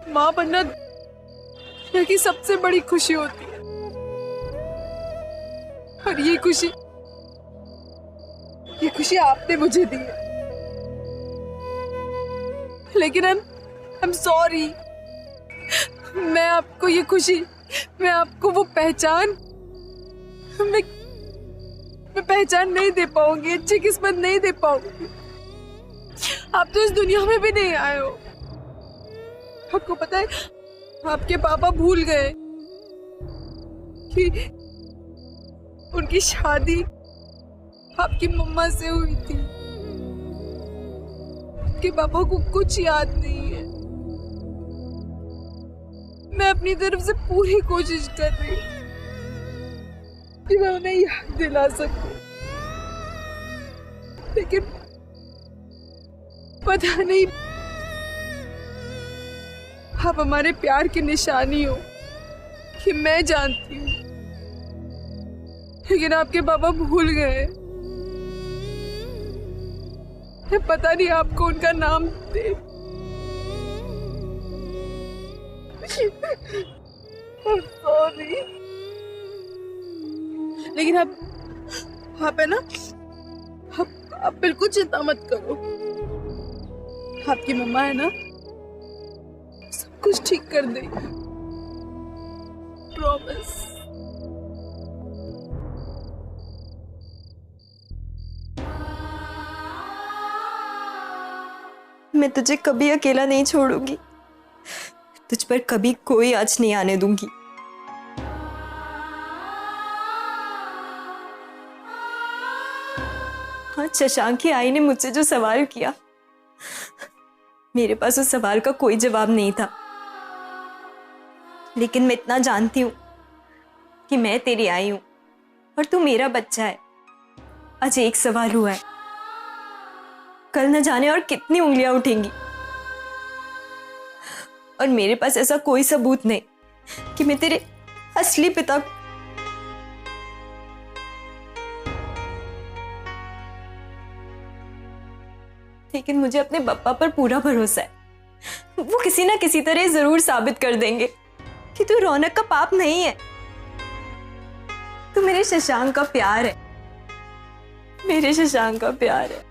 माँ बनना दुनिया की सबसे बड़ी खुशी होती है, और ये खुशी आपने मुझे दी है। लेकिन आई एम सॉरी, मैं आपको ये खुशी, मैं आपको वो पहचान, मैं पहचान नहीं दे पाऊंगी, अच्छी किस्मत नहीं दे पाऊंगी। आप तो इस दुनिया में भी नहीं आए हो। आपको पता है, आपके पापा भूल गए कि उनकी शादी आपकी मम्मा से हुई थी। आपके पापा को कुछ याद नहीं है। मैं अपनी तरफ से पूरी कोशिश कर रही हूँ कि मैं उन्हें याद दिला सकूं, लेकिन पता नहीं, आप हमारे प्यार की निशानी हो कि मैं जानती हूँ, लेकिन आपके पापा भूल गए। पता नहीं आपको उनका नाम दे। सॉरी, लेकिन आप है ना, आप बिल्कुल चिंता मत करो। आपकी मम्मा है ना, सब कुछ ठीक कर देगी, प्रॉमिस। मैं तुझे कभी अकेला नहीं छोड़ूंगी, तुझ पर कभी कोई आँच नहीं आने दूंगी। हाँ, शशांक की आई ने मुझसे जो सवाल किया, मेरे पास उस सवाल का कोई जवाब नहीं था, लेकिन मैं इतना जानती हूँ कि मैं तेरी आई हूं और तू मेरा बच्चा है। आज एक सवाल हुआ है, कल न जाने और कितनी उंगलियां उठेंगी, और मेरे पास ऐसा कोई सबूत नहीं कि मैं तेरे असली पिता को लेकिन मुझे अपने पप्पा पर पूरा भरोसा है, वो किसी ना किसी तरह जरूर साबित कर देंगे कि तू रौनक का पाप नहीं है, तू मेरे शशांक का प्यार है, मेरे शशांक का प्यार है।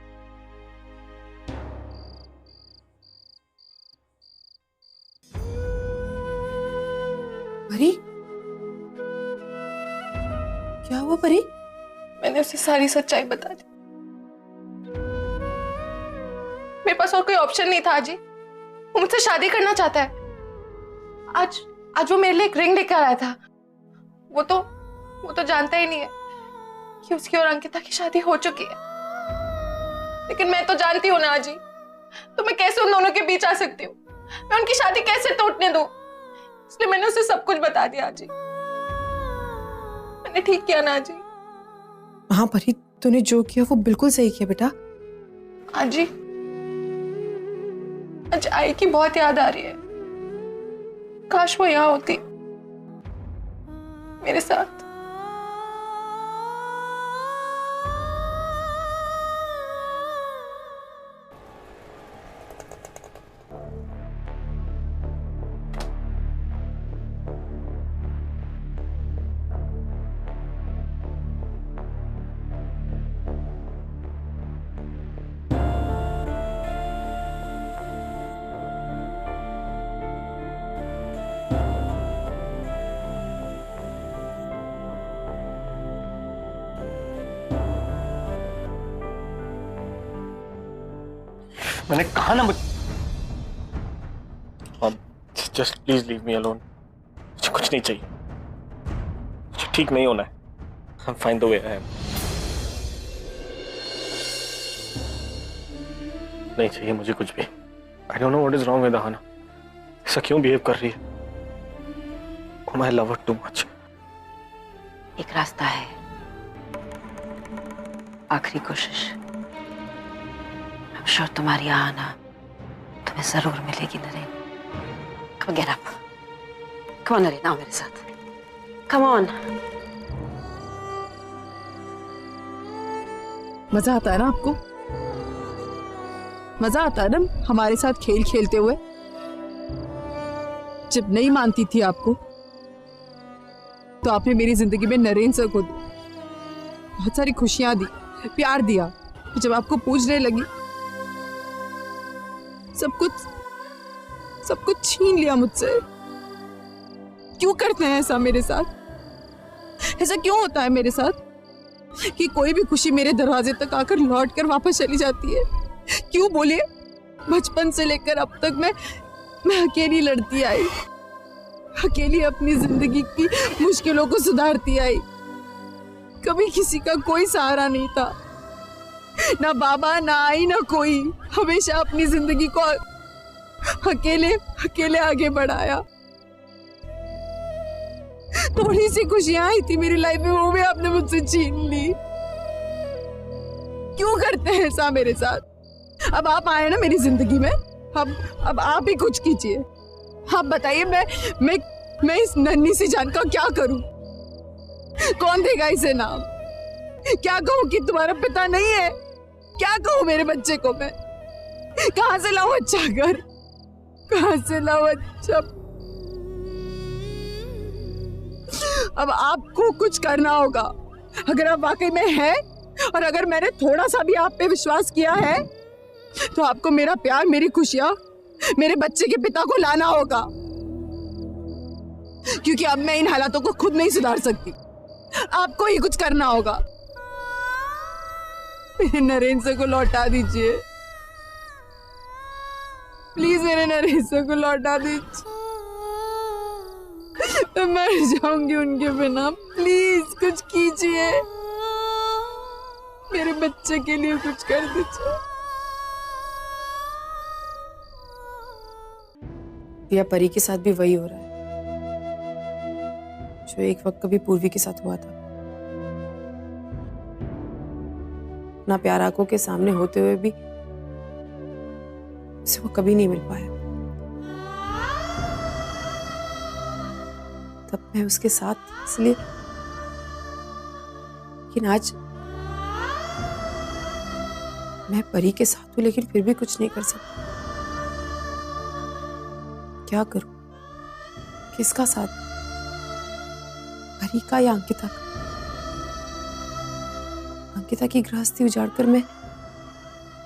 परी, क्या हुआ परी? मैंने उसे सारी सच्चाई बता दी। मेरे पास और कोई ऑप्शन नहीं था अजी। वो मुझसे शादी करना चाहता है। आज वो मेरे लिए एक रिंग लेकर आया था। वो तो जानता ही नहीं है कि उसकी और अंकिता की शादी हो चुकी है। लेकिन मैं तो जानती हूँ ना अजी, तो मैं कैसे उन दोनों के बीच आ सकती हूँ? मैं उनकी शादी कैसे टूटने दूं? इसलिए मैंने उसे सब कुछ बता दिया अजी। मैंने ठीक किया ना अजी? हाँ परी, तूने जो किया वो बिल्कुल सही किया बेटा। अजी, आज आई की बहुत याद आ रही है। काश वो यहाँ होती मेरे साथ। मैंने कहा ना just please leave me alone. मुझे कुछ नहीं चाहिए, मुझे ठीक नहीं होना है। I'm fine the way I am। नहीं चाहिए मुझे कुछ भी। I don't know what is wrong with Ahana। ऐसा क्यों बिहेव कर रही है? Oh, I love her too much। एक रास्ता है, आखिरी कोशिश। I'm sure तुम्हारी आना तुम्हें जरूर मिलेगी Naren. Come on, get up। Come on Naren, आओ मेरे साथ। Come on। मजा आता है ना आपको? मजा आता है ना हमारे साथ खेल खेलते हुए? जब नहीं मानती थी आपको तो आपने मेरी जिंदगी में नरेंद्र सर को दी, बहुत सारी खुशियां दी, प्यार दिया। जब आपको पूछने लगी सब कुछ छीन लिया मुझसे। क्यों करते हैं ऐसा मेरे साथ? ऐसा क्यों होता है मेरे साथ कि कोई भी खुशी मेरे दरवाजे तक आकर लौट कर वापस चली जाती है? क्यों बोलिए? बचपन से लेकर अब तक मैं अकेली लड़ती आई, अकेली अपनी जिंदगी की मुश्किलों को सुधारती आई। कभी किसी का कोई सहारा नहीं था, ना बाबा ना आई ना कोई। हमेशा अपनी जिंदगी को अकेले आगे बढ़ाया। थोड़ी सी खुशियां आई थी मेरी लाइफ में, वो भी आपने मुझसे छीन ली। क्यों करते हैं ऐसा मेरे साथ? अब आप आए ना मेरी जिंदगी में, अब आप ही कुछ कीजिए। आप बताइए मैं इस नन्ही सी जान का क्या करूं? कौन देगा इसे नाम? क्या कहूं कि तुम्हारा पिता नहीं है? क्या कहूं मेरे बच्चे को मैं? कहां से लाऊं अच्छा घर? कहां से लाऊं अच्छा? अब आपको कुछ करना होगा। अगर आप वाकई में हैं और अगर मैंने थोड़ा सा भी आप पे विश्वास किया है तो आपको मेरा प्यार, मेरी खुशियां, मेरे बच्चे के पिता को लाना होगा। क्योंकि अब मैं इन हालातों को खुद नहीं सुधार सकती, आपको ही कुछ करना होगा। मेरे नरेंद्र सर को लौटा दीजिए, प्लीज मेरे नरेंद्र सर को लौटा दीजिए। मैं मर जाऊंगी उनके बिना। प्लीज कुछ कीजिए, मेरे बच्चे के लिए कुछ कर दीजिए। या परी के साथ भी वही हो रहा है जो एक वक्त कभी पूर्वी के साथ हुआ था। ना प्यार आंखों के सामने होते हुए भी उसे वो कभी नहीं मिल पाया। तब मैं उसके साथ इसलिए, लेकिन आज मैं परी के साथ हूं लेकिन फिर भी कुछ नहीं कर सकती। क्या करूं? किसका साथ? परी का या अंकिता का? अंकिता की गृहस्थी उजाड़कर मैं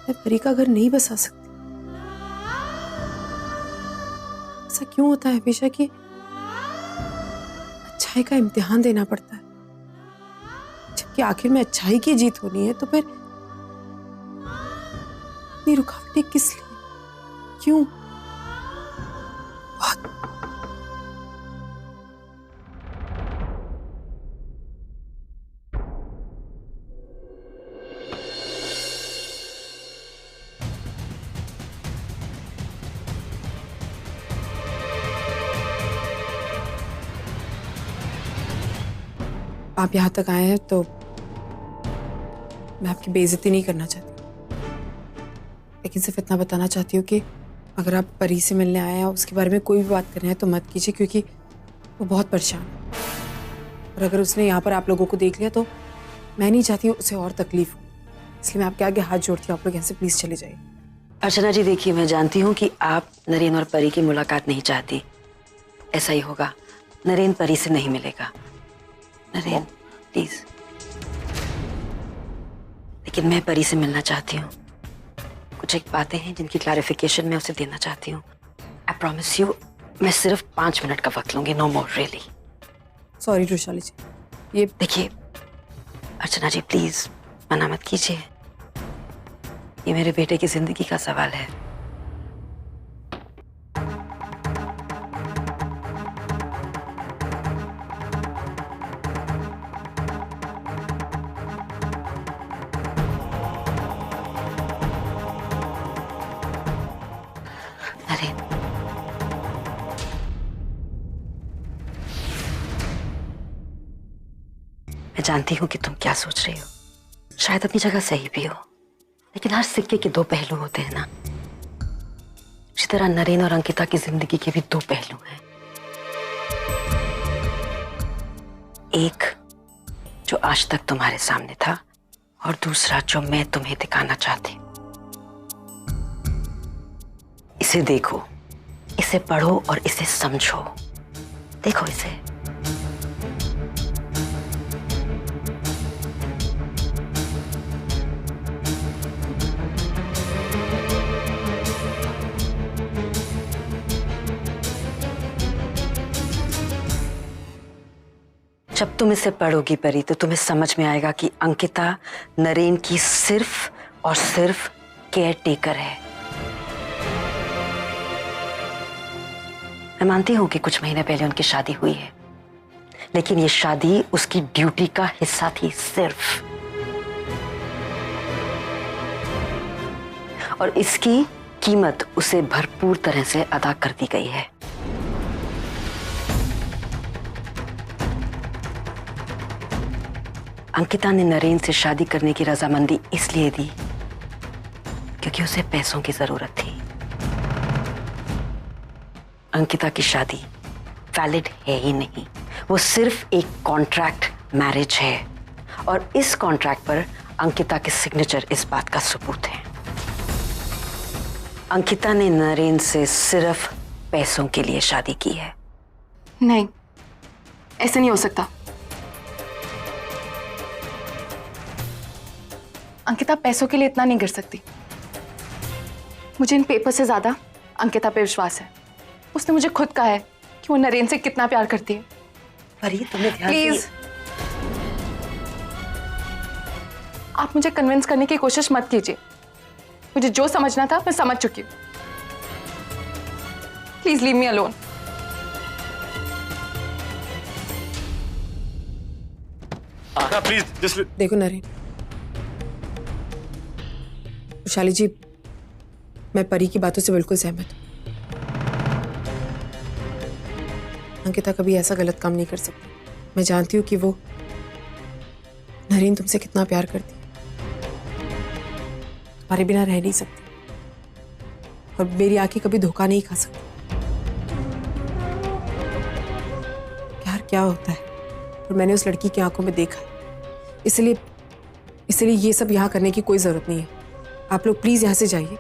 परी का घर नहीं बसा सकती। ऐसा क्यों होता है हमेशा कि अच्छाई का इम्तिहान देना पड़ता है, जबकि आखिर में अच्छाई की जीत होनी है? तो फिर इतनी रुकावटें किस लिए? क्यों? आप यहाँ तक आए हैं तो मैं आपकी बेइज्जती नहीं करना चाहती, लेकिन सिर्फ इतना बताना चाहती हूँ कि अगर आप परी से मिलने आए हैं उसके बारे में कोई भी बात कर रहे हैं तो मत कीजिए, क्योंकि वो बहुत परेशान है। और अगर उसने यहाँ पर आप लोगों को देख लिया तो मैं नहीं चाहती उसे और तकलीफ हो, इसलिए मैं आपके आगे हाथ जोड़ती हूँ, आप लोग यहाँ से प्लीज चले जाइए। अर्चना जी देखिए, मैं जानती हूँ कि आप नरेंद्र और परी की मुलाकात नहीं चाहती। ऐसा ही होगा, नरेंद्र परी से नहीं मिलेगा। नरेंद्र प्लीज। लेकिन मैं परी से मिलना चाहती हूँ। कुछ एक बातें हैं जिनकी क्लैरिफिकेशन मैं उसे देना चाहती हूँ। आई प्रॉमिस यू, मैं सिर्फ 5 मिनट का वक्त लूंगी, नो मोर रियली। सॉरी रुशाली जी, ये देखिए अर्चना जी प्लीज मना मत कीजिए, ये मेरे बेटे की जिंदगी का सवाल है। मैं जानती हूं कि तुम क्या सोच रही हो, शायद अपनी जगह सही भी हो, लेकिन हर सिक्के के 2 पहलू होते हैं ना। इसी तरह नरेन और अंकिता की जिंदगी के भी 2 पहलू हैं। एक जो आज तक तुम्हारे सामने था और दूसरा जो मैं तुम्हें दिखाना चाहती हूं। इसे देखो, इस इसे पढ़ो और इसे समझो। देखो इसे। जब तुम इसे पढ़ोगी परी तो तुम्हें समझ में आएगा कि अंकिता नरेन की सिर्फ और सिर्फ केयर टेकर है। मैं मानती हूं कि कुछ महीने पहले उनकी शादी हुई है, लेकिन ये शादी उसकी ड्यूटी का हिस्सा थी सिर्फ, और इसकी कीमत उसे भरपूर तरह से अदा कर दी गई है। अंकिता ने नरेन से शादी करने की रजामंदी इसलिए दी क्योंकि उसे पैसों की जरूरत थी। अंकिता की शादी वैलिड है ही नहीं, वो सिर्फ एक कॉन्ट्रैक्ट मैरिज है, और इस कॉन्ट्रैक्ट पर अंकिता के सिग्नेचर इस बात का सबूत है। अंकिता ने नरेन से सिर्फ पैसों के लिए शादी की है। नहीं, ऐसे नहीं हो सकता। अंकिता पैसों के लिए इतना नहीं कर सकती। मुझे इन पेपर से ज्यादा अंकिता पे विश्वास है। उसने मुझे खुद कहा है कि वो नरेन से कितना प्यार करती है। परी तुम्हें ध्यान प्लीज, आप मुझे कन्विंस करने की कोशिश मत कीजिए। मुझे जो समझना था मैं समझ चुकी हूँ। Please leave me alone. आना प्लीज, जस्ट देखो नरेन, वैशाली जी, मैं परी की बातों से बिल्कुल सहमत हूँ। अंकिता कभी ऐसा गलत काम नहीं कर सकती। मैं जानती हूँ कि वो नरेन तुमसे कितना प्यार करती है, तुम्हारे बिना रह नहीं सकती, और मेरी आंखें कभी धोखा नहीं खा सकती। प्यार क्या होता है और मैंने उस लड़की की आंखों में देखा, इसलिए ये सब यहाँ करने की कोई जरूरत नहीं है। आप लोग प्लीज यहाँ से जाइए।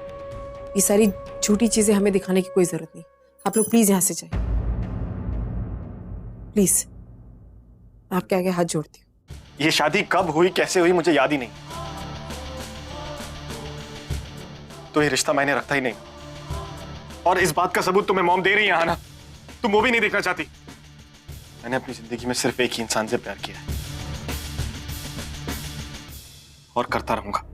ये सारी झूठी चीजें हमें दिखाने की कोई जरूरत नहीं। आप लोग प्लीज यहाँ से जाइए, प्लीज। आपके आगे हाथ जोड़ती हूँ। ये शादी कब हुई, कैसे हुई, मुझे याद ही नहीं। तो ये रिश्ता मैंने रखता ही नहीं, और इस बात का सबूत तुम्हें मॉम दे रही है ना। तुम वो भी नहीं देखना चाहती। मैंने अपनी जिंदगी में सिर्फ एक ही इंसान से प्यार किया है, और करता रहूंगा।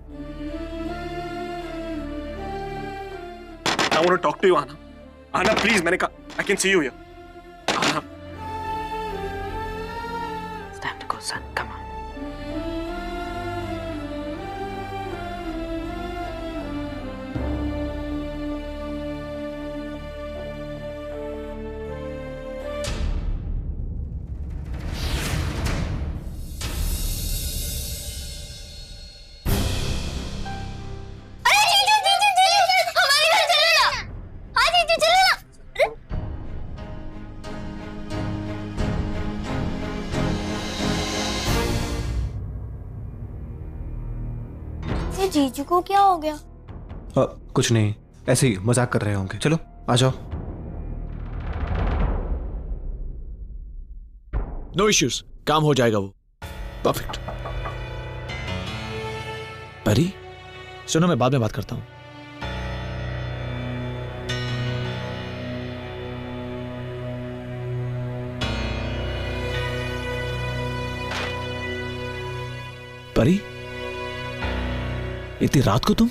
I want to talk to you, Anna. Anna, please, मैंने कहा, I can see you here. Anna. It's time to go, son. Come on. जीजू को क्या हो गया? कुछ नहीं, ऐसे ही मजाक कर रहे होंगे। चलो आ जाओ। नो इश्यूज, काम हो जाएगा वो। परफेक्ट। परी सुनो, मैं बाद में बात करता हूं। परी, इतनी रात को तुम,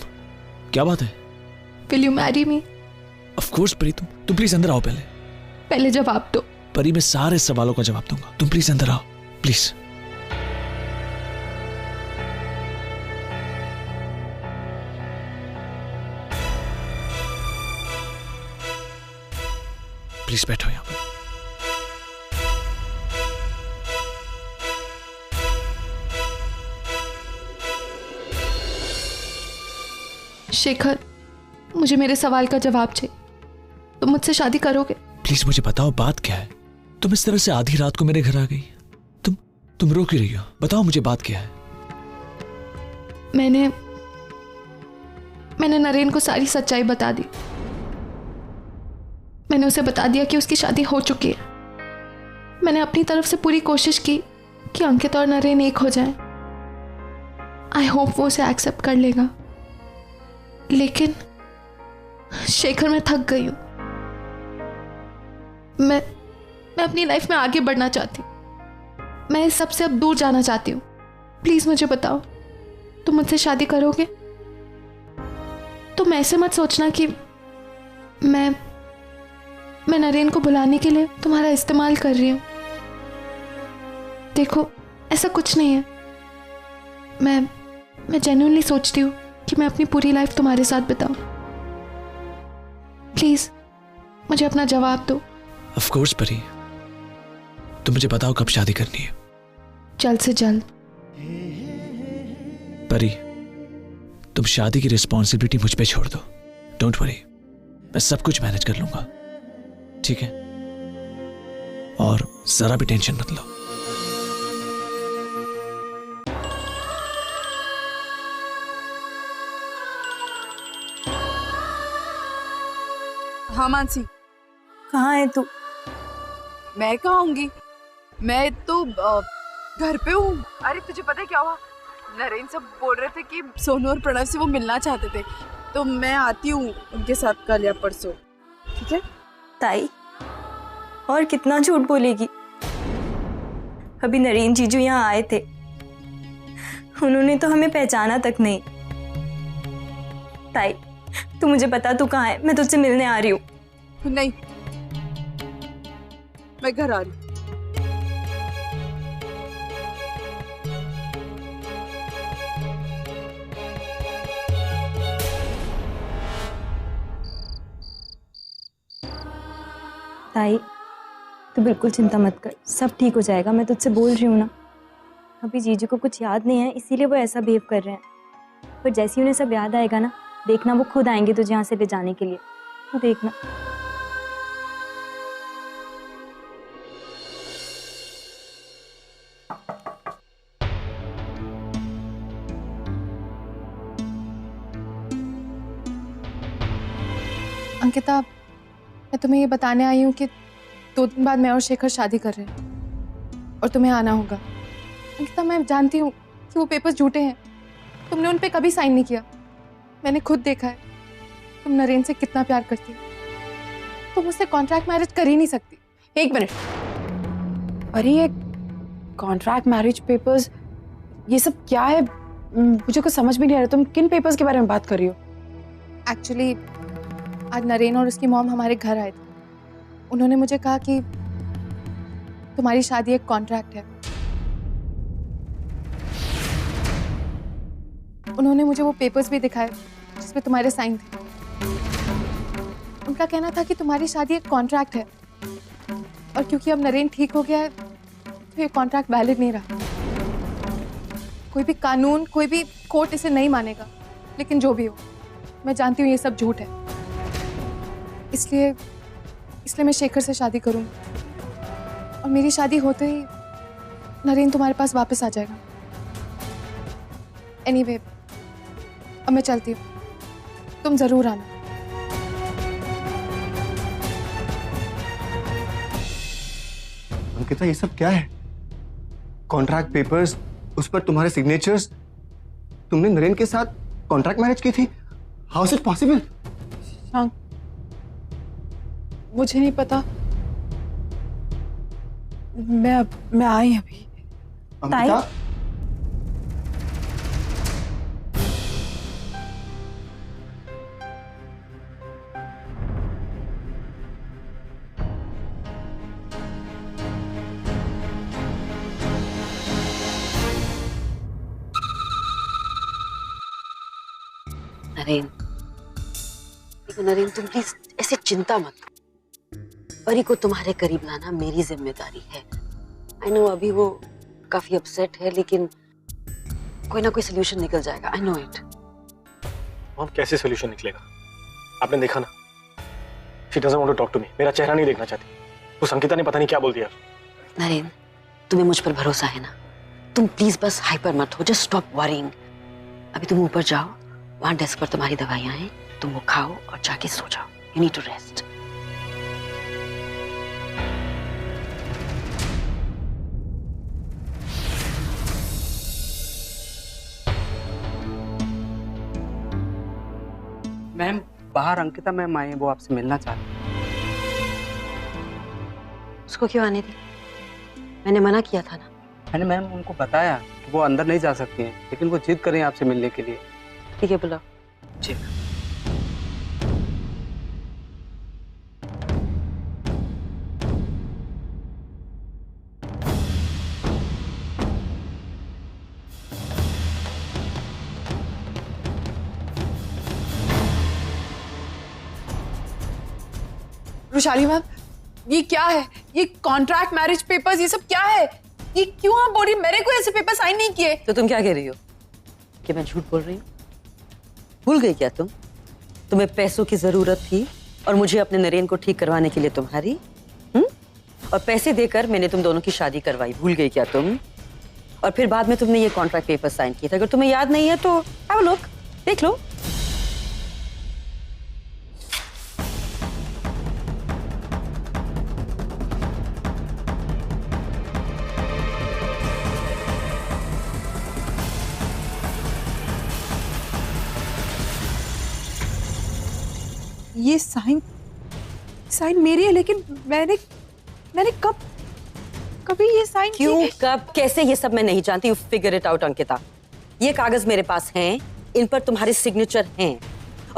क्या बात है? Will you marry me? Of course परी, तुम प्लीज अंदर आओ। पहले जवाब दो। परी, मैं सारे सवालों का जवाब दूंगा। तुम प्लीज अंदर आओ, प्लीज। प्लीज बैठो यहां पर। शेखर, मुझे मेरे सवाल का जवाब चाहिए। तुम मुझसे शादी करोगे? प्लीज मुझे बताओ, बात क्या है? तुम इस तरह से आधी रात को मेरे घर आ गई। तुम रो क्यों रही हो? बताओ मुझे, बात क्या है? मैंने नरेन को सारी सच्चाई बता दी। मैंने उसे बता दिया कि उसकी शादी हो चुकी है। मैंने अपनी तरफ से पूरी कोशिश की कि अंकिता और नरेन एक हो जाएं। आई होप वो उसे एक्सेप्ट कर लेगा, लेकिन शेखर, मैं थक गई हूँ। मैं अपनी लाइफ में आगे बढ़ना चाहती हूँ। मैं इस सब से अब दूर जाना चाहती हूँ। प्लीज मुझे बताओ, तुम मुझसे शादी करोगे? तुम ऐसे मत सोचना कि मैं नरेन को बुलाने के लिए तुम्हारा इस्तेमाल कर रही हूँ। देखो, ऐसा कुछ नहीं है। मैं जेन्युइनली सोचती हूँ कि मैं अपनी पूरी लाइफ तुम्हारे साथ बिताऊं। प्लीज मुझे अपना जवाब दो। ऑफ कोर्स परी, तुम मुझे बताओ कब शादी करनी है? जल्द से जल्द। परी, तुम शादी की रिस्पॉन्सिबिलिटी मुझ पे छोड़ दो। डोंट वरी, मैं सब कुछ मैनेज कर लूंगा, ठीक है? और जरा भी टेंशन मत लो। हाँ मानसी, कहाँ है तू? मैं कहाँ होंगी? मैं तो घर पे हूँ। अरे तुझे पता है क्या हुआ? नरेन सब बोल रहे थे कि सोनू और प्रणव से वो मिलना चाहते थे, तो मैं आती हूँ उनके साथ कल या परसों, ठीक है? ताई, और कितना झूठ बोलेगी? अभी नरेन जीजू यहाँ आए थे, उन्होंने तो हमें पहचाना तक नहीं। ताई, तू मुझे बता, तू कहाँ है? मैं तुझसे मिलने आ रही हूँ। नहीं, मैं घर आ रही हूँ। ताई, तू बिल्कुल चिंता मत कर, सब ठीक हो जाएगा। मैं तुझसे बोल रही हूँ ना, अभी जीजू को कुछ याद नहीं है, इसीलिए वो ऐसा बिहेव कर रहे हैं। पर जैसे ही उन्हें सब याद आएगा ना, देखना वो खुद आएंगे तुझे यहाँ से ले जाने के लिए। तू देखना। अंकिता, मैं तुम्हें ये बताने आई हूँ कि 2 दिन बाद मैं और शेखर शादी कर रहे हैं और तुम्हें आना होगा। अंकिता, मैं जानती हूँ कि वो पेपर्स झूठे हैं, तुमने उन पे कभी साइन नहीं किया। मैंने खुद देखा है तुम नरेन से कितना प्यार करती हो। तुम उससे कॉन्ट्रैक्ट मैरिज कर ही नहीं सकती। 1 मिनट, अरे ये कॉन्ट्रैक्ट मैरिज पेपर्स, ये सब क्या है? मुझे कुछ समझ में नहीं आ रहा। तुम किन पेपर्स के बारे में बात कर रही हो? एक्चुअली आज नरेन और उसकी मॉम हमारे घर आए थे। उन्होंने मुझे कहा कि तुम्हारी शादी एक कॉन्ट्रैक्ट है। उन्होंने मुझे वो पेपर्स भी दिखाए जिसमें तुम्हारे साइन थे। उनका कहना था कि तुम्हारी शादी एक कॉन्ट्रैक्ट है और क्योंकि अब नरेन ठीक हो गया है तो ये कॉन्ट्रैक्ट वैलिड नहीं रहा। कोई भी कानून, कोई भी कोर्ट इसे नहीं मानेगा। लेकिन जो भी हो, मैं जानती हूँ ये सब झूठ है, इसलिए मैं शेखर से शादी करूँगी और मेरी शादी होते ही नरेन तुम्हारे पास वापस आ जाएगा। एनीवे, अब मैं चलती हूँ, तुम जरूर आना। अंकिता, ये सब क्या है? कॉन्ट्रैक्ट पेपर्स, उस पर तुम्हारे सिग्नेचर्स। तुमने नरेन के साथ कॉन्ट्रैक्ट मैरिज की थी? How is it possible? मुझे नहीं पता, मैं आई अभी। अंकिता, नरेन, देखो नरेन, तुम प्लीज ऐसे चिंता मत करो। परी को तुम्हारे करीब लाना मेरी जिम्मेदारी है। आई नो अभी वो काफी अपसेट है, लेकिन कोई ना कोई सोल्यूशन निकल जाएगा। I know it. मॉम, कैसे सोल्यूशन निकलेगा? आपने देखा ना, she doesn't want to talk to me. मेरा चेहरा नहीं देखना चाहती। उस अंकिता ने पता नहीं क्या बोल दिया। नरेन, तुम्हें मुझ पर भरोसा है ना? तुम प्लीज बस हाइपर मत हो। Just stop worrying. अभी तुम ऊपर जाओ, वहां डेस्क पर तुम्हारी दवाइयां हैं, तुम वो खाओ और जाके सो जाओ। You need to rest. बाहर अंकिता मैम आई है, वो आपसे मिलना चाहती है। उसको क्यों आने दी? मैंने मना किया था ना। मैंने मैम उनको बताया कि वो अंदर नहीं जा सकती हैं, लेकिन वो जिद कर रही हैं आपसे मिलने के लिए। ठीक है, बुलाओ। जी। रुशाली मैम, ये क्या है? ये कॉन्ट्रैक्ट मैरिज पेपर्स, ये सब क्या है? ये क्यों आप बोल रही? मेरे को ऐसे पेपर साइन नहीं किए। तो तुम क्या कह रही हो कि मैं झूठ बोल रही हूँ? भूल गई क्या तुम? तुम्हें पैसों की जरूरत थी और मुझे अपने नरेन को ठीक करवाने के लिए तुम्हारी और पैसे देकर मैंने तुम दोनों की शादी करवाई। भूल गई क्या तुम? और फिर बाद में तुमने ये कॉन्ट्रैक्ट पेपर साइन किए थे। अगर तुम्हें याद नहीं है तो हैव अ लुक, देख लो। ये साइन मेरी है, लेकिन मैंने कभी ये साइन क्यों, कब, कैसे, ये सब मैं नहीं जानती। You figure it out Ankita. ये कागज मेरे पास हैं, इन पर तुम्हारे सिग्नेचर हैं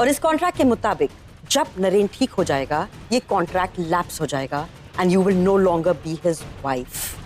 और इस कॉन्ट्रैक्ट के मुताबिक जब नरेन ठीक हो जाएगा ये कॉन्ट्रैक्ट लैप्स हो जाएगा and you will no longer be his wife.